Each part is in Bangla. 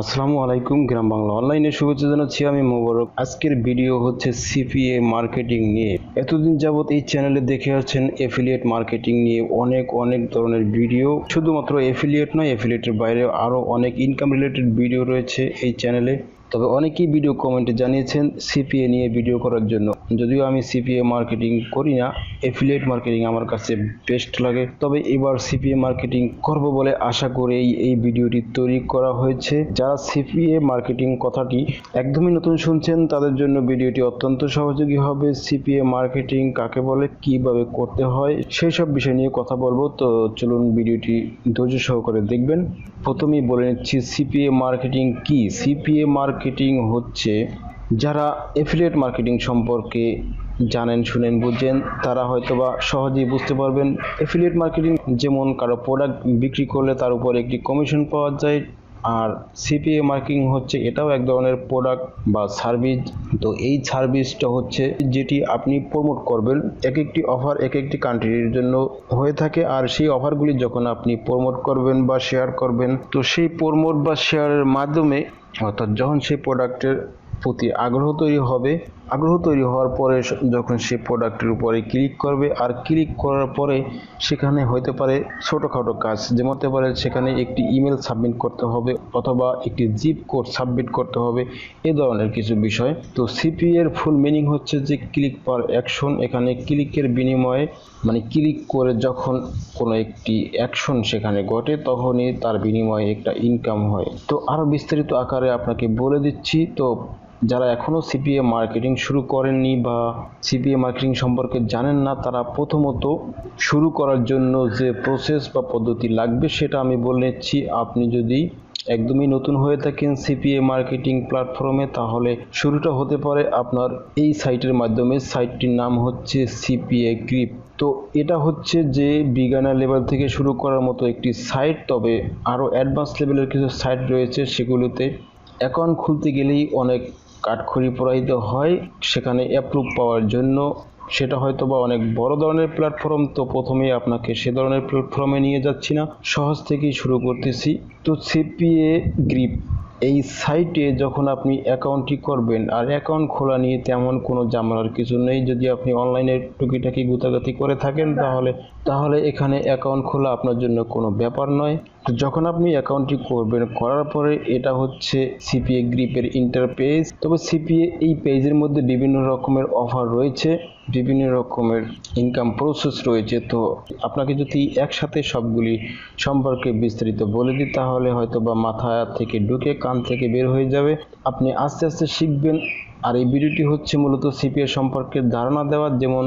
আসসালামু আলাইকুম। গ্রাম বাংলা অনলাইনে শুভেচ্ছা জানাচ্ছি আমি মোবারক। আজকের ভিডিও হচ্ছে সিপিএ মার্কেটিং নিয়ে। এতদিন যাবত এই চ্যানেলে দেখে আসছেন এফিলিয়েট মার্কেটিং নিয়ে অনেক ধরনের ভিডিও। শুধুমাত্র এফিলিয়েট নয়, এফিলিয়েটের বাইরে আরও অনেক ইনকাম রিলেটেড ভিডিও রয়েছে এই চ্যানেলে। তবে অনেকেই ভিডিও কমেন্টে জানিয়েছেন সিপিএ নিয়ে ভিডিও করার জন্য। যদিও আমি সিপিএ মার্কেটিং করি না, এফিলিয়েট মার্কেটিং আমার কাছে বেস্ট লাগে। তবে এবার সিপিএ মার্কেটিং করব বলে আশা করেই এই ভিডিওটি তৈরি করা হয়েছে। যারা সিপিএ মার্কেটিং কথাটি একদমই নতুন শুনছেন তাদের জন্য ভিডিওটি অত্যন্ত সহযোগী হবে। সিপিএ মার্কেটিং কাকে বলে, কিভাবে করতে হয়, সেই সব বিষয় নিয়ে কথা বলবো। তো চলুন ভিডিওটি ধৈর্য সহকারে দেখবেন। প্রথমেই বলে নিচ্ছি সিপিএ মার্কেটিং কি। সিপিএ মার্কেটিং হচ্ছে যারা এফিলিয়েট মার্কেটিং সম্পর্কে জানেন, শুনেন, বুঝেন তারা হয়তোবা সহজেই বুঝতে পারবেন। এফিলিয়েট মার্কেটিং যেমন কারো প্রোডাক্ট বিক্রি করলে তার উপর একটি কমিশন পাওয়া যায়, আর সিপিএ মার্কেটিং হচ্ছে এটাও এক ধরনের প্রোডাক্ট বা সার্ভিস। তো এই সার্ভিসটা হচ্ছে যেটি আপনি প্রমোট করবেন। এক একটি অফার এক একটি কান্ট্রির জন্য হয়ে থাকে, আর সেই অফারগুলি যখন আপনি প্রমোট করবেন বা শেয়ার করবেন, তো সেই প্রমোট বা শেয়ারের মাধ্যমে অর্থাৎ যখন সেই প্রোডাক্টের প্রতি আগ্রহ তৈরি হওয়ার পরে যখন সে প্রোডাক্টের উপরে ক্লিক করবে, আর ক্লিক করার পরে সেখানে হতে পারে ছোটোখাটো কাজ, যেমন হতে পারে সেখানে একটি ইমেল সাবমিট করতে হবে অথবা একটি জিপ কোড সাবমিট করতে হবে, এ ধরনের কিছু বিষয়। তো সিপিএ এর ফুল মিনিং হচ্ছে যে ক্লিক পার অ্যাকশন। এখানে ক্লিকের বিনিময়ে মানে ক্লিক করে যখন কোনো একটি অ্যাকশন সেখানে ঘটে তখনই তার বিনিময়ে একটা ইনকাম হয়। তো আরও বিস্তারিত আকারে আপনাকে বলে দিচ্ছি। তো যারা এখনও সিপিএ মার্কেটিং শুরু করেননি বা সিপিএ মার্কেটিং সম্পর্কে জানেন না, তারা প্রথমত শুরু করার জন্য যে প্রসেস বা পদ্ধতি লাগবে সেটা আমি বলে নিচ্ছি। আপনি যদি একদমই নতুন হয়ে থাকেন সিপিএ মার্কেটিং প্ল্যাটফর্মে, তাহলে শুরুটা হতে পারে আপনার এই সাইটের মাধ্যমে। সাইটটির নাম হচ্ছে সিপিএ গ্রিপ। তো এটা হচ্ছে যে বিগিনার লেভেল থেকে শুরু করার মতো একটি সাইট। তবে আরও অ্যাডভান্স লেভেলের কিছু সাইট রয়েছে, সেগুলিতে অ্যাকাউন্ট খুলতে গেলেই অনেক কাঠখড়ি পোড়াইতে হয় সেখানে অ্যাপ্রুভ পাওয়ার জন্য। সেটা হয়তো বা অনেক বড় ধরনের প্ল্যাটফর্ম। তো প্রথমেই আপনাকে সে ধরনের প্ল্যাটফর্মে নিয়ে যাচ্ছি না, সহজ থেকেই শুরু করতেছি। তো সিপিএ গ্রিপ এই সাইটে যখন আপনি অ্যাকাউন্টটি করবেন, আর অ্যাকাউন্ট খোলা নিয়ে তেমন কোনো ঝামেলার কিছু নেই। যদি আপনি অনলাইনে টুকিটাকি গুতাগাতি করে থাকেন তাহলে এখানে অ্যাকাউন্ট খোলা আপনার জন্য কোনো ব্যাপার নয়। তো যখন আপনি অ্যাকাউন্টটি করবেন, করার পরে এটা হচ্ছে সিপিএ গ্রিপের ইন্টারপেজ। তবে সিপিএ এই পেজের মধ্যে বিভিন্ন রকমের অফার রয়েছে, বিভিন্ন রকমের ইনকাম প্রসেস রয়েছে। তো আপনাকে যদি একসাথে সবগুলি সম্পর্কে বিস্তারিত বলে দিই তাহলে হয়তো বা মাথা থেকে ঢুকে কান থেকে বের হয়ে যাবে। আপনি আস্তে আস্তে শিখবেন। আর এই ভিডিওটি হচ্ছে মূলত সিপিএ সম্পর্কে ধারণা দেওয়ার। যেমন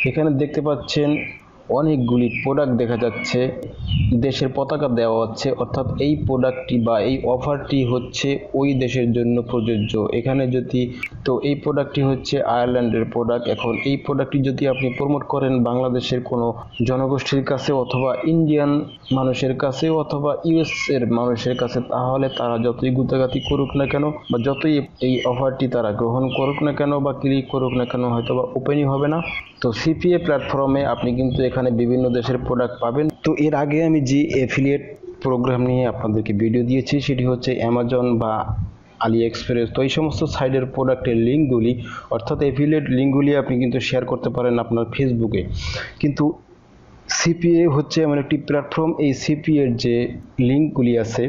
এখানে দেখতে পাচ্ছেন অনেকগুলি প্রোডাক্ট দেখা যাচ্ছে, দেশের পতাকা দেওয়া হচ্ছে, অর্থাৎ এই প্রোডাক্টটি বা এই অফারটি হচ্ছে ওই দেশের জন্য প্রযোজ্য। এখানে যদি তো এই প্রোডাক্টটি হচ্ছে আয়ারল্যান্ডের প্রোডাক্ট। এখন এই প্রোডাক্টটি যদি আপনি প্রমোট করেন বাংলাদেশের কোনো জনগোষ্ঠীর কাছে অথবা ইন্ডিয়ান মানুষের কাছে অথবা ইউএস এর মানুষের কাছে, তাহলে তারা যতই গুতাগাতি করুক না কেন বা যতই এই অফারটি তারা গ্রহণ করুক না কেন বা ক্লিক করুক না কেন, হয়তো বা ওপেনই হবে না। তো সিপিএ প্ল্যাটফর্মে আপনি কিন্তু এখানে বিভিন্ন দেশের প্রোডাক্ট পাবেন। তো এর আগে আমি যে এফিলিয়েট প্রোগ্রাম নিয়ে আপনাদেরকে ভিডিও দিয়েছি সেটি হচ্ছে অ্যামাজন বা আলি এক্সপ্রেস। তো এই সমস্ত সাইটের প্রোডাক্টের লিঙ্কগুলি অর্থাৎ এফিলিয়েট লিঙ্কগুলি আপনি কিন্তু শেয়ার করতে পারেন আপনার ফেসবুকে। কিন্তু সিপিএ হচ্ছে এমন একটি প্ল্যাটফর্ম, এই সিপিএর যে লিঙ্কগুলি আছে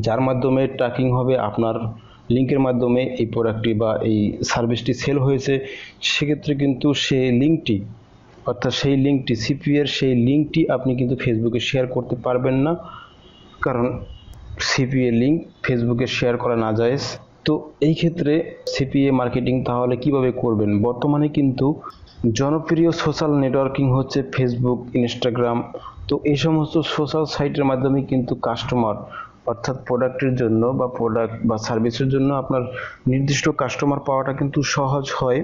যার মাধ্যমে ট্র্যাকিং হবে আপনার লিঙ্কের মাধ্যমে এই প্রোডাক্টটি বা এই সার্ভিসটি সেল হয়েছে, সেক্ষেত্রে কিন্তু সেই লিঙ্কটি অর্থাৎ সেই লিঙ্কটি সিপিএর সেই লিঙ্কটি আপনি কিন্তু ফেসবুকে শেয়ার করতে পারবেন না, কারণ সিপিএ লিঙ্ক ফেসবুকে শেয়ার করা নাজায়েজ। তো এই ক্ষেত্রে সিপিএ মার্কেটিং তাহলে কিভাবে করবেন? বর্তমানে কিন্তু জনপ্রিয় সোশ্যাল নেটওয়ার্কিং হচ্ছে ফেসবুক, ইনস্টাগ্রাম। তো এই সমস্ত সোশ্যাল সাইটের মাধ্যমে কিন্তু কাস্টমার অর্থাৎ প্রোডাক্টের জন্য বা প্রোডাক্ট বা সার্ভিসের জন্য আপনার নির্দিষ্ট কাস্টমার পাওয়াটা কিন্তু সহজ হয়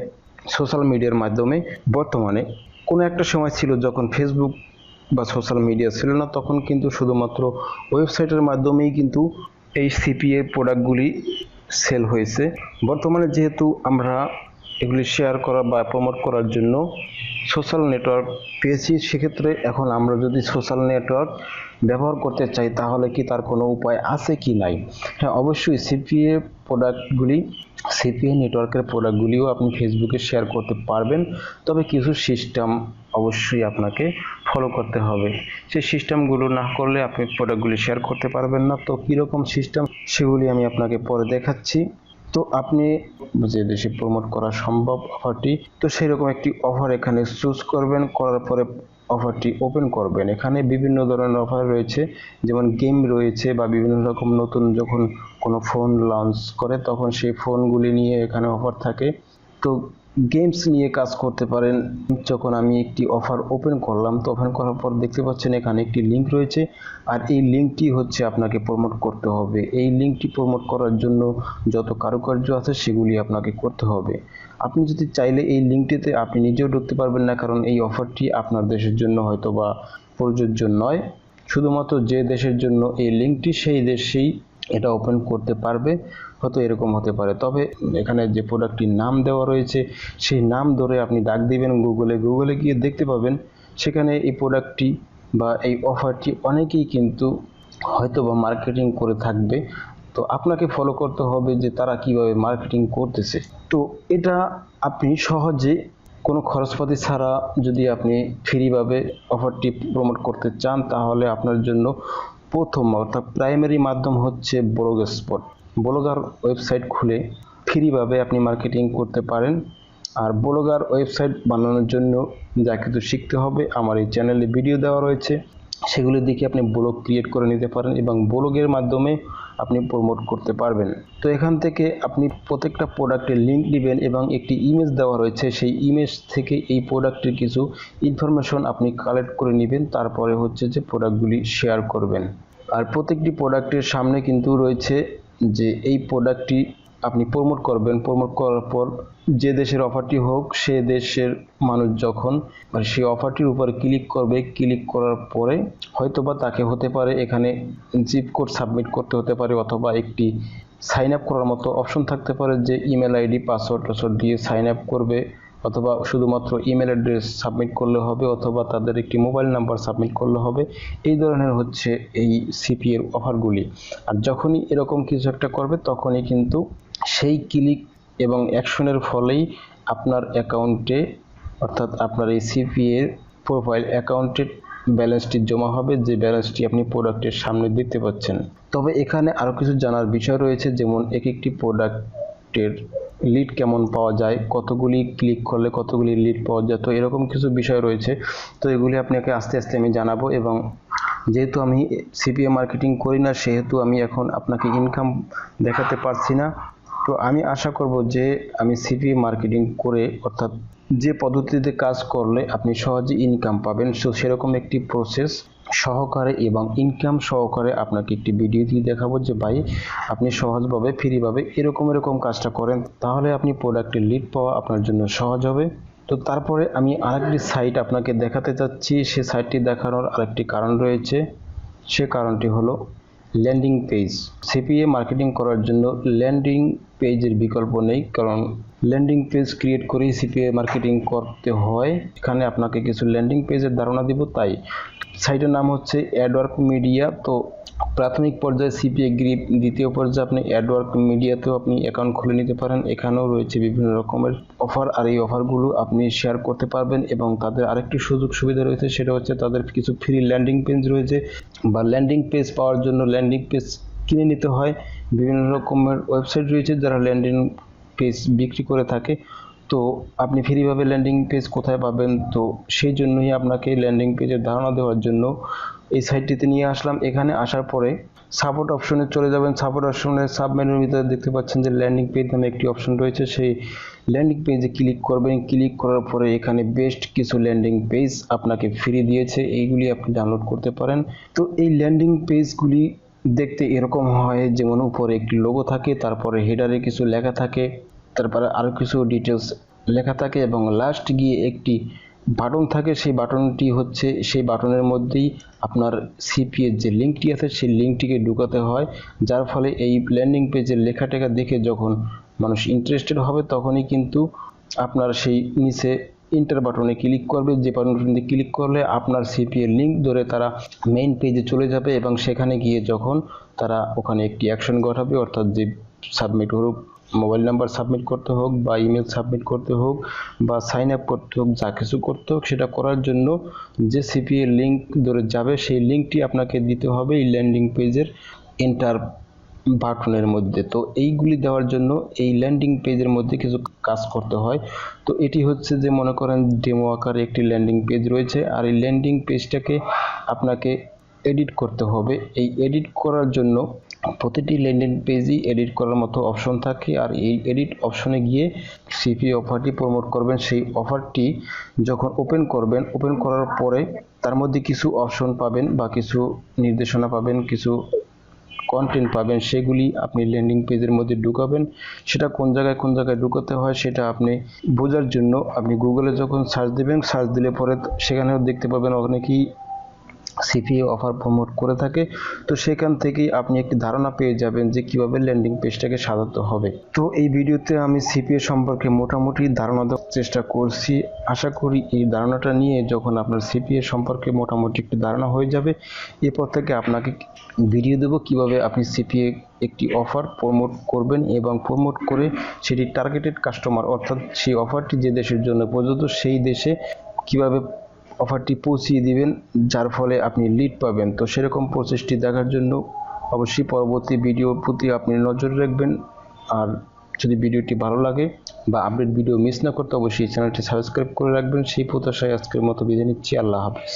সোশ্যাল মিডিয়ার মাধ্যমে। বর্তমানে কোনো একটা সময় ছিল যখন ফেসবুক বা সোশ্যাল মিডিয়া ছিল না, তখন কিন্তু শুধুমাত্র ওয়েবসাইটের মাধ্যমেই কিন্তু এই সিপিএ প্রোডাক্টগুলি সেল হয়েছে। বর্তমানে যেহেতু আমরা এগুলি শেয়ার করা বা প্রমোট করার জন্য সোশ্যাল নেটওয়ার্ক পেয়েছি, সেক্ষেত্রে এখন আমরা যদি সোশ্যাল নেটওয়ার্ক ব্যবহার করতে চাই তাহলে কি তার কোনো উপায় আছে কি নাই? হ্যাঁ, অবশ্যই সিপিএ নেটওয়ার্কের প্রোডাক্টগুলিও আপনি ফেসবুকে শেয়ার করতে পারবেন, তবে কিছু সিস্টেম অবশ্যই আপনাকে ফলো করতে হবে। সেই সিস্টেমগুলো না করলে আপনি প্রোডাক্টগুলি শেয়ার করতে পারবেন না। তো কীরকম সিস্টেম সেগুলি আমি আপনাকে পরে দেখাচ্ছি। তো আপনি যে দেশে প্রমোট করা সম্ভব অফারটি, তো সেরকম একটি অফার এখানে চুজ করবেন, করার পরে অফারটি ওপেন করবেন। এখানে বিভিন্ন ধরনের অফার রয়েছে, যেমন গেম রয়েছে বা বিভিন্ন রকম নতুন যখন কোনো ফোন লঞ্চ করে তখন সেই ফোনগুলি নিয়ে এখানে অফার থাকে। তো গেমস নিয়ে কাজ করতে পারেন। যখন আমি একটি অফার ওপেন করলাম, তো ওপেন করার পর দেখতে পাচ্ছেন এখানে একটি লিঙ্ক রয়েছে, আর এই লিঙ্কটি হচ্ছে আপনাকে প্রমোট করতে হবে। এই লিঙ্কটি প্রমোট করার জন্য যত কারুকার্য আছে সেগুলি আপনাকে করতে হবে। আপনি যদি চাইলে এই লিঙ্কটিতে আপনি নিজেও ঢুকতে পারবেন না, কারণ এই অফারটি আপনার দেশের জন্য হয়তো বা প্রযোজ্য নয়। শুধুমাত্র যে দেশের জন্য এই লিঙ্কটি সেই দেশেই এটা ওপেন করতে পারবে, হয়তো এরকম হতে পারে। তবে এখানে যে প্রোডাক্টটির নাম দেওয়া রয়েছে সেই নাম ধরে আপনি ডাক দিবেন গুগলে গিয়ে দেখতে পাবেন সেখানে এই প্রোডাক্টটি বা এই অফারটি অনেকেই কিন্তু হয়তো বা মার্কেটিং করে থাকবে। তো আপনাকে ফলো করতে হবে যে তারা কিভাবে মার্কেটিং করতেছে। তো এটা আপনি সহজে কোনো খরচপাতি ছাড়া যদি আপনি ফ্রিভাবে অফারটি প্রমোট করতে চান, তাহলে আপনার জন্য প্রথম অর্থাৎ প্রাইমারি মাধ্যম হচ্ছে ব্লগার ওয়েবসাইট খুলে ফ্রিভাবে আপনি মার্কেটিং করতে পারেন। আর ব্লগার ওয়েবসাইট বানানোর জন্য যা কিছু শিখতে হবে আমার এই চ্যানেলে ভিডিও দেওয়া রয়েছে, সেগুলো দেখে আপনি ব্লগ ক্রিয়েট করে নিতে পারেন এবং ব্লগের মাধ্যমে আপনি প্রমোট করতে পারবেন। তো এখান থেকে আপনি প্রত্যেকটা প্রোডাক্টের লিঙ্ক নেবেন এবং একটি ইমেজ দেওয়া রয়েছে, সেই ইমেজ থেকে এই প্রোডাক্টের কিছু ইনফরমেশন আপনি কালেক্ট করে নেবেন, তারপরে হচ্ছে যে প্রোডাক্টগুলি শেয়ার করবেন। আর প্রত্যেকটি প্রোডাক্টের সামনে কিন্তু রয়েছে যে এই প্রোডাক্টটি আপনি প্রমোট করবেন। প্রমোট করার পর যে দেশের অফারটি হোক সে দেশের মানুষ যখন সেই অফারটির উপর ক্লিক করবে, ক্লিক করার পরে হয়তোবা তাকে হতে পারে এখানে জিপ কোড সাবমিট করতে হতে পারে, অথবা একটি সাইন আপ করার মতো অপশন থাকতে পারে যে ইমেল আইডি পাসওয়ার্ড দিয়ে সাইন আপ করবে, অথবা শুধুমাত্র ইমেল অ্যাড্রেস সাবমিট করলে হবে, অথবা তাদের একটি মোবাইল নাম্বার সাবমিট করলে হবে। এই ধরনের হচ্ছে এই সিপিএর অফারগুলি। আর যখনই এরকম কিছু একটা করবে তখনই কিন্তু সেই ক্লিক এবং অ্যাকশনের ফলেই আপনার অ্যাকাউন্টে অর্থাৎ আপনার এই সিপিএ প্রোফাইল অ্যাকাউন্টে ব্যালেন্সটি জমা হবে, যে ব্যালেন্সটি আপনি প্রোডাক্টের সামনে দেখতে পাচ্ছেন। তবে এখানে আরও কিছু জানার বিষয় রয়েছে, যেমন একটি প্রোডাক্টের লিড কেমন পাওয়া যায়, কতগুলি ক্লিক করলে কতগুলি লিড পাওয়া যায়, তো এরকম কিছু বিষয় রয়েছে। তো এগুলি আপনাকে আস্তে আস্তে আমি জানাবো। এবং যেহেতু আমি সিপিএ মার্কেটিং করি না, সেহেতু আমি এখন আপনাকে ইনকাম দেখাতে পারছি না। তো আমি আশা করব যে আমি সিপিএ মার্কেটিং করে অর্থাৎ যে পদ্ধতিতে কাজ করলে আপনি সহজে ইনকাম পাবেন, সেরকম একটি প্রসেস সহকারে এবং ইনকাম সহকারে আপনাকে একটি ভিডিও দিয়ে দেখাবো যে ভাই আপনি সহজভাবে ফ্রিভাবে এরকম কাজটা করেন, তাহলে আপনি প্রোডাক্টের লিড পাওয়া আপনার জন্য সহজ হবে। তো তারপরে আমি আরেকটি সাইট আপনাকে দেখাতে চাচ্ছি। সে সাইটটি দেখানোর আরেকটি কারণ রয়েছে, সে কারণটি হলো ল্যান্ডিং পেজ। সিপিএ মার্কেটিং করার জন্য ল্যান্ডিং পেজের বিকল্প নেই, কারণ ল্যান্ডিং পেজ ক্রিয়েট করেই সিপিএ মার্কেটিং করতে হয়। এখানে আপনাকে কিছু ল্যান্ডিং পেজের ধারণা দিব। তাই সাইটের নাম হচ্ছে অ্যাডওয়ার্ক মিডিয়া। তো প্রাথমিক পর্যায়ে সিপিএ গ্রিপ, দ্বিতীয় পর্যায়ে আপনি অ্যাডওয়ার্ক মিডিয়াতেও আপনি অ্যাকাউন্ট খুলে নিতে পারেন। এখানেও রয়েছে বিভিন্ন রকমের অফার, আর এই অফারগুলো আপনি শেয়ার করতে পারবেন। এবং তাদের আরেকটি সুযোগ সুবিধা রয়েছে, সেটা হচ্ছে তাদের কিছু ফ্রি ল্যান্ডিং পেজ রয়েছে, বা ল্যান্ডিং পেজ পাওয়ার জন্য ল্যান্ডিং পেজ কিনে নিতে হয়। বিভিন্ন রকমের ওয়েবসাইট রয়েছে যারা ল্যান্ডিং পেজ বিক্রি করে থাকে। তো আপনি ফ্রিভাবে ল্যান্ডিং পেজ কোথায় পাবেন, তো সেই জন্যই আপনাকে ল্যান্ডিং পেজের ধারণা দেওয়ার জন্য এই সাইটটিতে নিয়ে আসলাম। এখানে আসার পরে সাপোর্ট অপশনে চলে যাবেন। সাপোর্ট অপশনের সাব মেনুর ভিতরে দেখতে পাচ্ছেন যে ল্যান্ডিং পেজ নামে একটি অপশন রয়েছে, সেই ল্যান্ডিং পেজে ক্লিক করবেন। ক্লিক করার পরে এখানে বেস্ট কিছু ল্যান্ডিং পেজ আপনাকে ফ্রি দিয়েছে, এইগুলি আপনি ডাউনলোড করতে পারেন। তো এই ল্যান্ডিং পেজগুলি দেখতে এরকম হয়, যেমন উপরে একটি লোগো থাকে, তারপরে হেডারে কিছু লেখা থাকে, তারপরে আরও কিছু ডিটেলস লেখা থাকে, এবং লাস্ট গিয়ে একটি বাটন থাকে। সেই বাটনটি হচ্ছে, সেই বাটনের মধ্যেই আপনার সিপিএর যে লিঙ্কটি আছে সেই লিঙ্কটিকে ঢুকাতে হয়, যার ফলে এই ল্যান্ডিং পেজের লেখাটাকে দেখে যখন মানুষ ইন্টারেস্টেড হবে তখনই কিন্তু আপনার সেই নিচে ইন্টার বাটনে ক্লিক করবে। যে বাটনে ক্লিক করলে আপনার সিপিএ লিঙ্ক ধরে তারা মেইন পেজে চলে যাবে এবং সেখানে গিয়ে যখন তারা ওখানে একটি অ্যাকশন ঘটাবে, অর্থাৎ যে সাবমিট হোক, মোবাইল নাম্বার সাবমিট করতে হোক বা ইমেল সাবমিট করতে হোক বা সাইন আপ করতে হোক, যা কিছু করতে হোক সেটা করার জন্য যে সিপিএ লিঙ্ক ধরে যাবে সেই লিঙ্কটি আপনাকে দিতে হবে এই ল্যান্ডিং পেজের এন্টার বাটনের মধ্যে। তো এইগুলি দেওয়ার জন্য এই ল্যান্ডিং পেজের মধ্যে কিছু কাজ করতে হয়। তো এটি হচ্ছে যে মনে করেন ডেমো আকারে একটি ল্যান্ডিং পেজ রয়েছে, আর এই ল্যান্ডিং পেজটাকে আপনাকে এডিট করতে হবে। এই এডিট করার জন্য প্রতিটি ল্যান্ডিং পেজই এডিট করার মতো অপশন থাকে, আর এই এডিট অপশনে গিয়ে সিপিএ অফারটি প্রমোট করবেন। সেই অফারটি যখন ওপেন করবেন, ওপেন করার পরে তার মধ্যে কিছু অপশন পাবেন বা কিছু নির্দেশনা পাবেন, কিছু কন্টেন্ট পাবেন, সেগুলি আপনি ল্যান্ডিং পেজের মধ্যে ঢুকাবেন। সেটা কোন জায়গায় ঢুকাতে হয় সেটা আপনি বোঝার জন্য আপনি গুগলে যখন সার্চ দেবেন, সার্চ দিলে পরে সেখানেও দেখতে পাবেন অনেকেই সিপিএ অফার প্রমোট করে থাকে। তো সেখান থেকেই আপনি একটি ধারণা পেয়ে যাবেন যে কিভাবে ল্যান্ডিং পেজটাকে সাজাতে হবে। তো এই ভিডিওতে আমি সিপিএ সম্পর্কে মোটামুটি ধারণা দেওয়ার চেষ্টা করছি। আশা করি এই ধারণাটা নিয়ে যখন আপনার সিপিএ সম্পর্কে মোটামুটি একটি ধারণা হয়ে যাবে, এরপর থেকে আপনাকে ভিডিও দেবো কিভাবে আপনি সিপিএ একটি অফার প্রমোট করবেন এবং প্রমোট করে সেটি টার্গেটেড কাস্টমার, অর্থাৎ সেই অফারটি যে দেশের জন্য প্রযোজ্য সেই দেশে কিভাবে অফারটি পৌঁছিয়ে দিবেন, যার ফলে আপনি লিড পাবেন। তো সেরকম প্রসেসটি দেখার জন্য অবশ্যই পরবর্তী ভিডিওর প্রতি আপনি নজর রাখবেন। আর যদি ভিডিওটি ভালো লাগে বা আপডেট ভিডিও মিস না করতে অবশ্যই চ্যানেলটি সাবস্ক্রাইব করে রাখবেন। সেই প্রত্যাশায় আজকের মতো বিদায় নিচ্ছি। আল্লাহ হাফেজ।